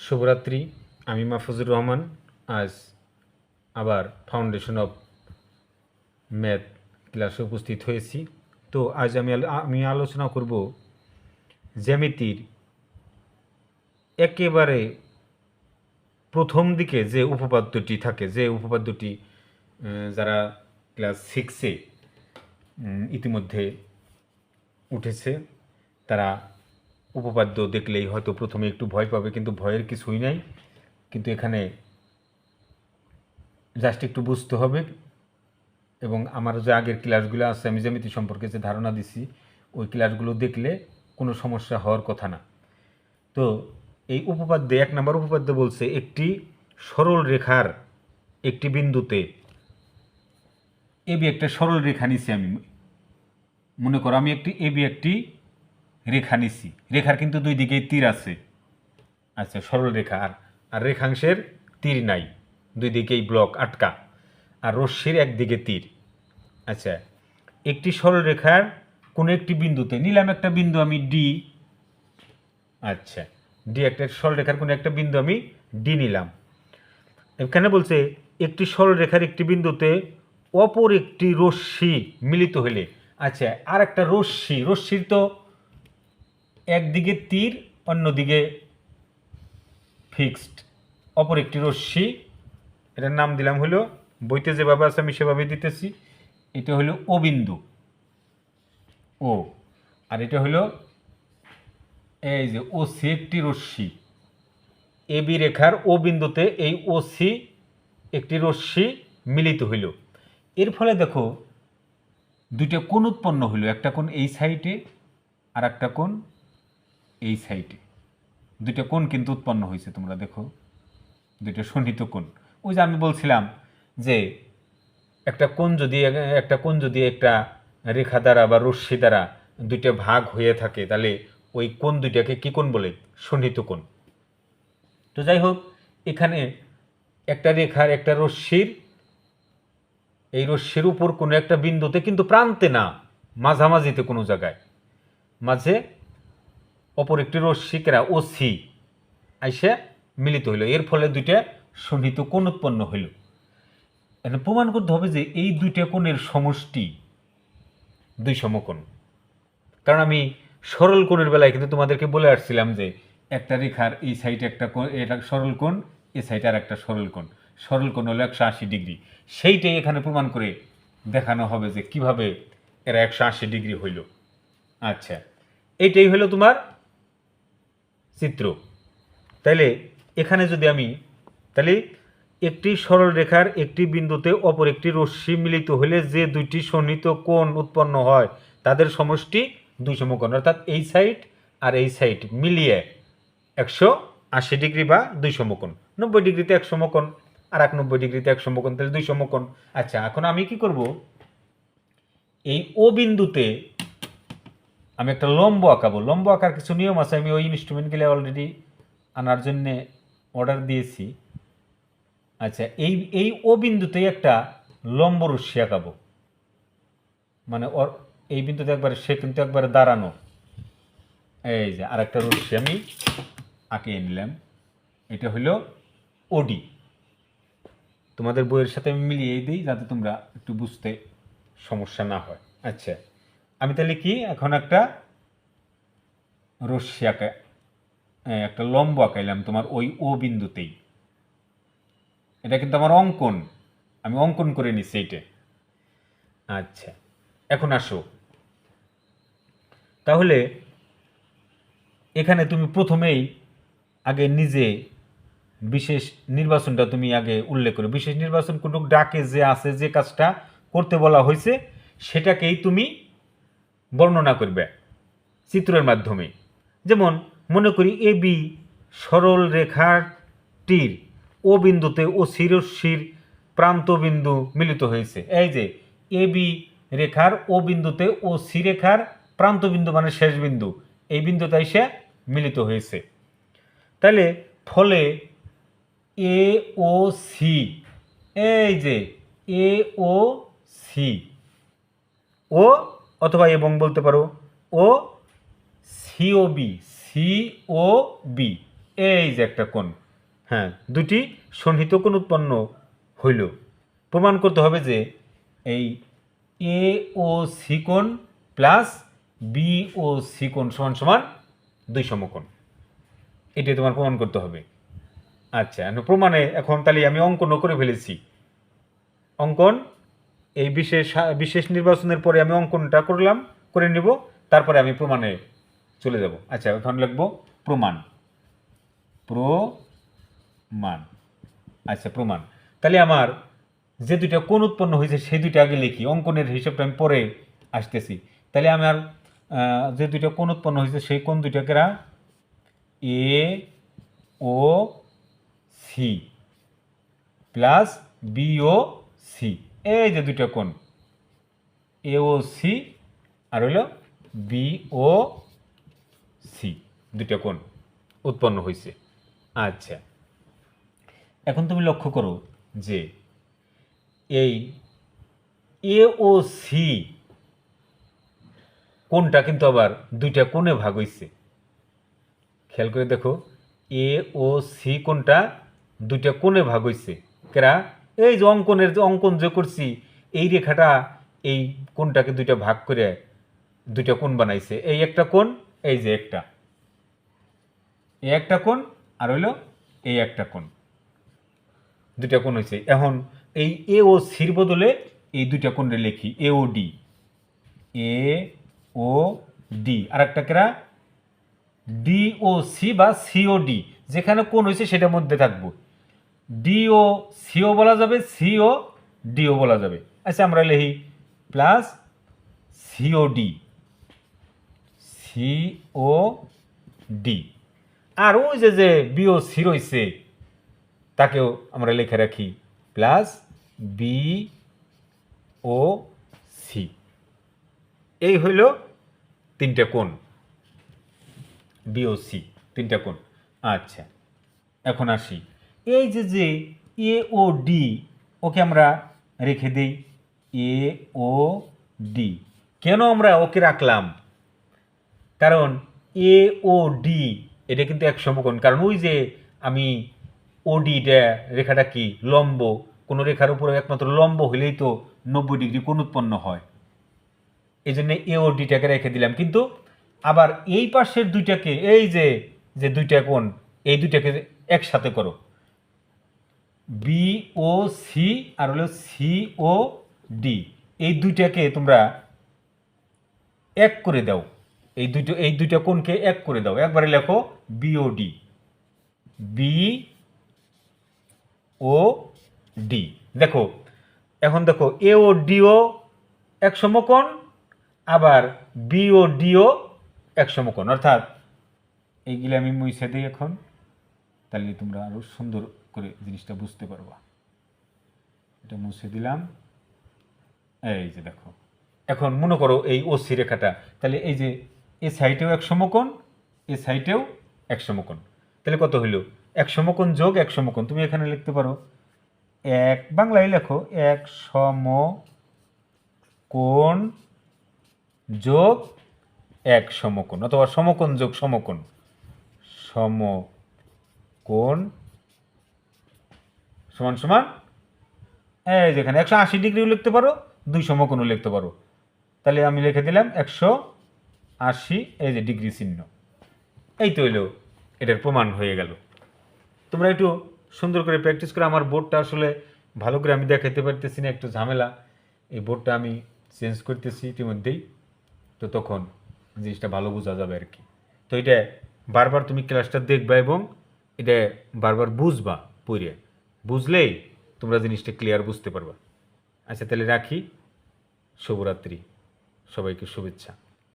শুভরাত্রি। আমি মাহফুজুর রহমান। আজ আবার ফাউন্ডেশন অফ ম্যাথ ক্লাসে উপস্থিত হয়েছি। তো আজ আমি আলোচনা করব জ্যামিতির একেবারে প্রথম দিকে যে উপপাদ্যটি থাকে, যে উপপাদ্যটি যারা ক্লাস 6-এ ইতিমধ্যে উঠেছে তারা উপপাদ্য দেখলেই হয়তো প্রথমে একটু ভয় পাবে, কিন্তু ভয়ের কিছুই নাই। কিন্তু এখানে জাস্ট একটু বুঝতে হবে, এবং আমার যে আগের ক্লাসগুলো আছে, আমি জ্যামিতি সম্পর্কে যে ধারণা দিছি, ওই ক্লাসগুলো দেখলে কোনো সমস্যা হওয়ার কথা না। তো এই উপপাদ্যে 1 নম্বর উপপাদ্য বলছে একটি সরল রেখার একটি বিন্দুতে এবি একটা সরল রেখা নিছি। আমি মনে করো আমি একটি রেখা নিছি। রেখার কিন্তু দুই দিকেই তীর আছে। আচ্ছা, সরল রেখা আর রেখাংশের তীর নাই, দুই দিকেই ব্লক আটকা, আর রশ্মির একদিকে তীর। আচ্ছা, একটি সরল রেখার কোনো একটি বিন্দুতে নিলাম একটা বিন্দু আমি ডি। আচ্ছা, ডি একটা সরল রেখার কোনো একটা বিন্দু আমি ডি নিলাম। এখানে বলছে একটি সরল রেখার একটি বিন্দুতে অপর একটি রশ্মি মিলিত হলে। আচ্ছা, আর একটা রশ্মির তো একদিকে তীর, অন্যদিকে ফিক্সড। অপর একটি রশ্মি, এটার নাম দিলাম হলো, বইতে যেভাবে আছে আমি সেভাবে দিতেছি, এটা হলো ও বিন্দু, ও। আর এটা হলো এই যে ও সি একটি রশ্মি। এ বি রেখার ও বিন্দুতে এই ও সি একটি রশ্মি মিলিত হইল। এর ফলে দেখো দুইটা কোণ উৎপন্ন হইল, একটা কোণ এই সাইডে আর একটা কোণ এই সাইডে। দুইটা কোণ কিন্তু উৎপন্ন হয়েছে, তোমরা দেখো, দুইটা সন্নিহিত কোণ। ওই যে আমি বলছিলাম যে একটা কোণ যদি একটা রেখা দ্বারা বা রশ্মি দ্বারা দুইটা ভাগ হয়ে থাকে, তাহলে ওই কোণ দুইটাকে কি কোণ বলে? সন্নিহিত কোণ। তো যাই হোক, এখানে একটা রেখার একটা রশ্মির, এই রশ্মির উপর কোনো একটা বিন্দুতে, কিন্তু প্রান্তে না, মাঝামাঝিতে কোনো জায়গায় মাঝে অপর একটি রশ্মি কেরা ও সি আইসে মিলিত হইল। এর ফলে দুইটা সন্নিহিত কোণ উৎপন্ন হইল। এটা প্রমাণ করতে হবে যে এই দুইটা কোণের সমষ্টি দুই সমকোণ। কারণ আমি সরল কোণের বেলায় কিন্তু তোমাদেরকে বলে আসছিলাম যে একটা রেখার এই সাইডে একটা কোণ, এটা সরল কোণ, এই সাইডে আর একটা সরল কোণ। সরল কোণ হলো 180 ডিগ্রি। সেইটাই এখানে প্রমাণ করে দেখানো হবে যে কিভাবে এরা 180 ডিগ্রি হইল। আচ্ছা, এইটাই হলো তোমার চিত্র। তাইলে এখানে যদি আমি, তাহলে একটি সরল রেখার একটি বিন্দুতে অপর একটি রশ্মি মিলিত হলে যে দুইটি সন্নিহিত কোণ উৎপন্ন হয় তাদের সমষ্টি দুই সমকোণ, অর্থাৎ এই সাইড আর এই সাইড মিলিয়ে 180 ডিগ্রি বা দুই সমকোণ। 90 ডিগ্রিতে এক সমকোণ আর 90 ডিগ্রিতে এক সমকোণ, তাহলে দুই সমকোণ। আচ্ছা, এখন আমি কি করব, এই ও বিন্দুতে আমি একটা লম্ব আঁকাবো। লম্ব আঁকার কিছু নিয়ম আছে, আমি ওই ইনস্ট্রুমেন্টগুলো অলরেডি আনার জন্যে অর্ডার দিয়েছি। আচ্ছা, এই ও বিন্দুতে একটা লম্ব রশ্মি আঁকাবো, মানে ওর এই বিন্দুতে একবারে, সে কিন্তু একবারে দাঁড়ানো। এই যে আর একটা রশ্মি আমি আঁকিয়ে নিলাম, এটা হলো ওডি। তোমাদের বইয়ের সাথে আমি মিলিয়ে দিই যাতে তোমরা একটু বুঝতে সমস্যা না হয়। আচ্ছা, আমি তাহলে কি এখন একটা রশ্মি একটা লম্ব আঁকাইলাম তোমার ওই ও বিন্দুতেই। এটা কিন্তু আমার অঙ্কন, আমি অঙ্কন করে নিচ্ছি এইটা। আচ্ছা, এখন আসো, তাহলে এখানে তুমি প্রথমেই আগে নিজে বিশেষ নির্বাচনটা তুমি আগে উল্লেখ করো। বিশেষ নির্বাচন কোনো ডাকে যে আছে, যে কাজটা করতে বলা হয়েছে সেটাকেই তুমি বর্ণনা করবে চিত্রের মাধ্যমে। যেমন মনে করি এ বি সরল রেখাটির ও বিন্দুতে ও শিরস্বীর প্রান্ত বিন্দু মিলিত হয়েছে। এই যে এ বি রেখার ও বিন্দুতে ও সি রেখার প্রান্ত বিন্দু মানে শেষ বিন্দু, এই বিন্দুতে এসে মিলিত হয়েছে। তাহলে ফলে এ ও সি, এই যে এ ও সি, ও অথবা এবং বলতে পারো ও সিও বি, সিও বি, এই যে একটা কোণ, হ্যাঁ, দুটি সন্নিহিত কোণ উৎপন্ন হইল। প্রমাণ করতে হবে যে এই এ ও সি কোণ প্লাস বি ও সি কোণ সমান সমান দুই সমকোণ। এটাই তোমার প্রমাণ করতে হবে। আচ্ছা, প্রমাণে এখন তাহলে আমি অঙ্কনও করে ফেলেছি। অঙ্কন এই বিশেষ নির্বাচনের পরে আমি অঙ্কনটা করে নিব, তারপরে আমি প্রমাণে চলে যাব। আচ্ছা, এখন লিখব প্রমাণ। প্রমাণ। আচ্ছা, প্রমাণ। তাহলে আমার যে দুইটা কোণ উৎপন্ন হয়েছে সেই দুইটা আগে লিখি, অঙ্কনের হিসাবটা আমি পরে আসতেছি। তাহলে আমার যে দুইটা কোণ উৎপন্ন হয়েছে সেই কোণ দুইটা কেরা এ ও সি প্লাস বি ও সি, এই যে দুইটা কোণ এ ও সি আর হইল বি ও সি, দুইটা কোণ উৎপন্ন হয়েছে। আচ্ছা, এখন তুমি লক্ষ্য করো যে এই এ ও সি কোণটা কিন্তু আবার দুইটা কোণে ভাগ হইছে। খেয়াল করে দেখো, এ ও সি কোণটা দুইটা কোণে ভাগ হইছে। কেরা? এই যে অঙ্কন যে করছি, এই রেখাটা এই কোণটাকে দুইটা ভাগ করে দুইটা কোণ বানাইছে। এই একটা কোণ, এই যে একটা, এই একটা কোণ আর হইল এই একটা কোণ, দুইটা কোণ হয়েছে। এখন এই এ ও সির বদলে এই দুইটা কোণে লিখি এ ও ডি, এ ও ডি। আর একটা কেরা ডি ও সি বা সিও ডি, যেখানে কোণ হয়েছে সেটার মধ্যে থাকবো। ডি ও সিও বলা যাবে, সিও ডিও বলা যাবে। আচ্ছা, আমরা লিখি plus CO D, CO D. আর ওই যে বিও সি রয়েছে তাকেও আমরা লিখে রাখি প্লাস বি ও সি। এই হইল তিনটা কোণ, বি ও সি, তিনটা কোণ। আচ্ছা, এখন আসি এই যে এ ও ডি, ওকে আমরা রেখে দিই এ ও ডি। কেন আমরা ওকে রাখলাম? কারণ এ ও ডি এটা কিন্তু এক সমকোণ। কারণ ওই যে আমি ওডিটা রেখাটা কি লম্ব, কোনো রেখার উপরে একমাত্র লম্ব হলেই তো 90 ডিগ্রি কোণ উৎপন্ন হয়। এই জন্য এ ও ডিটাকে রেখে দিলাম। কিন্তু আবার এই পাশের দুইটাকে, এই যে দুইটা কোণ, এই দুইটাকে একসাথে করো, বি ও সি আর হলো সি ও ডি, এই দুইটাকে তোমরা এক করে দাও। এই দুইটা কোণকে এক করে দাও। একবারে লেখো বিওডি, বি ও ডি। দেখো, এখন দেখো এ ও ডিও এক সমকোণ, আবার বি ও ডিও এক সমকোণ। অর্থাৎ এইগুলো আমি মুছে দিই এখন, তাহলে তোমরা আরো সুন্দর করে জিনিসটা বুঝতে পারবা। এটা মুছে দিলাম। এই যে দেখো, এখন মনে করো এই ওসি রেখাটা, তাহলে এই যে এ সাইডেও এক সমকোণ, এ সাইডেও এক সমকোণ, তাহলে কত হইল? এক সমকোণ যোগ এক সমকোণ। তুমি এখানে লিখতে পারো এক, বাংলায় লেখো এক সমকোণ যোগ এক সমকোণ, অথবা সমকোণ যোগ সমকোণ, সমকোণ সমান সমান এই যেখানে 180 ডিগ্রিও লিখতে পারো, দুই সমকোণও লিখতে পারো। তাহলে আমি লিখে দিলাম 180, এই যে ডিগ্রি চিহ্ন। এই তো হইলো এটার প্রমাণ হয়ে গেল। তোমরা একটু সুন্দর করে প্র্যাকটিস করে, আমার বোর্ডটা আসলে ভালো করে আমি দেখাতে পারতেছি না, একটু ঝামেলা। এই বোর্ডটা আমি চেঞ্জ করতেছি ইতিমধ্যেই, তো তখন জিনিসটা ভালো বোঝা যাবে আর কি। তো এটা বারবার তুমি ক্লাসটা দেখবা এবং এটা বারবার বুঝবা, পড়ে বুঝলেই তোমরা জিনিসটা ক্লিয়ার বুঝতে পারবা। আচ্ছা, তাহলে রাখি। শুভরাত্রি, সবাইকে শুভেচ্ছা।